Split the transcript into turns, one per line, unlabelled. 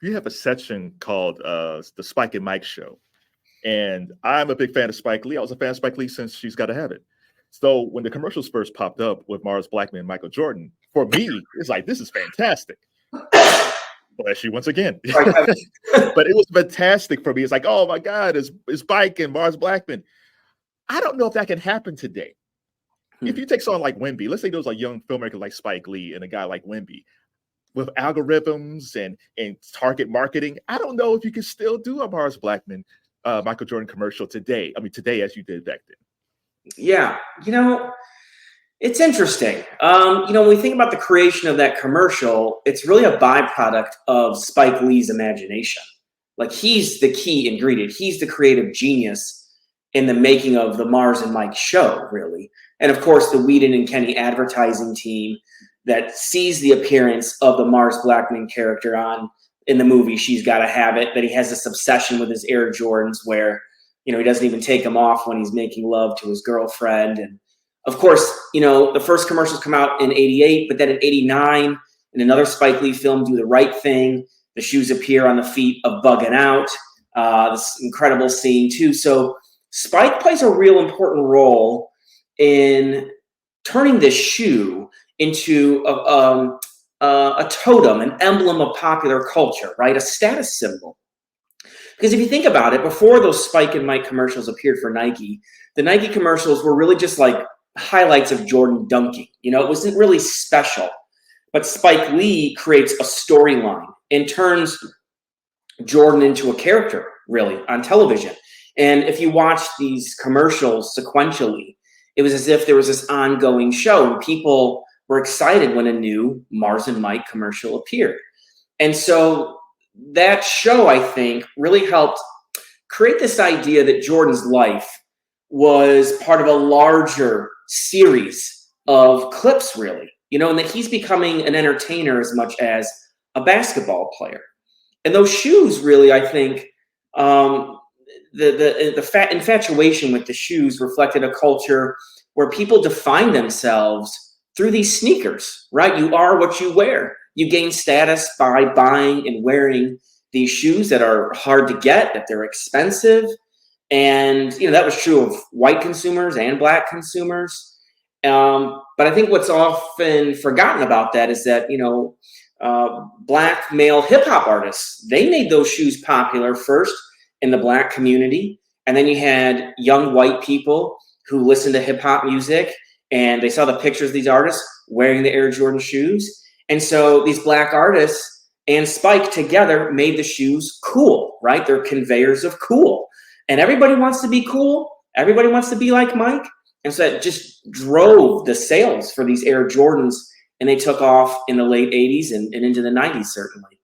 you have a section called the Spike and Mike Show. And I'm a big fan of Spike Lee. I was a fan of Spike Lee since She's Gotta Have It. So when the commercials first popped up with Mars Blackmon and Michael Jordan, for me, it's like, this is fantastic. Bless you once again. But it was fantastic for me. It's like, oh my God, it's Spike and Mars Blackmon. I don't know if that can happen today. If you take someone like Wemby, let's say there was a young filmmaker like Spike Lee and a guy like Wemby, with algorithms and target marketing, I don't know if you can still do a Mars Blackmon, Michael Jordan commercial today. I mean, today as you did back then.
Yeah, it's interesting. When we think about the creation of that commercial, it's really a byproduct of Spike Lee's imagination. Like, he's the key ingredient. He's the creative genius in the making of the Mars and Mike show, really. And of course, the Whedon and Kenny advertising team that sees the appearance of the Mars Blackmon character in the movie She's Gotta Have It, that he has this obsession with his Air Jordans where, he doesn't even take them off when he's making love to his girlfriend. And of course, the first commercials come out in 88, but then in 89, in another Spike Lee film, Do the Right Thing, the shoes appear on the feet of Buggin' Out. This incredible scene too. So Spike plays a real important role in turning this shoe into a totem, an emblem of popular culture, right? A status symbol. Because if you think about it, before those Spike and Mike commercials appeared for Nike, the Nike commercials were really just like highlights of Jordan dunking. It wasn't really special. But Spike Lee creates a storyline and turns Jordan into a character, really, on television. And if you watch these commercials sequentially, it was as if there was this ongoing show, and people were excited when a new Mars and Mike commercial appeared. And so that show, I think, really helped create this idea that Jordan's life was part of a larger series of clips, really, and that he's becoming an entertainer as much as a basketball player. And those shoes, really, I think, the infatuation with the shoes reflected a culture where people define themselves through these sneakers, right? You are what you wear. You gain status by buying and wearing these shoes that are hard to get, that they're expensive. And, that was true of white consumers and black consumers. But I think what's often forgotten about that is that, black male hip hop artists, they made those shoes popular first in the black community. And then you had young white people who listened to hip hop music and they saw the pictures of these artists wearing the Air Jordan shoes. And so these black artists and Spike together made the shoes cool, right? They're conveyors of cool. And everybody wants to be cool. Everybody wants to be like Mike. And so that just drove the sales for these Air Jordans. And they took off in the late 80s and into the 90s, certainly.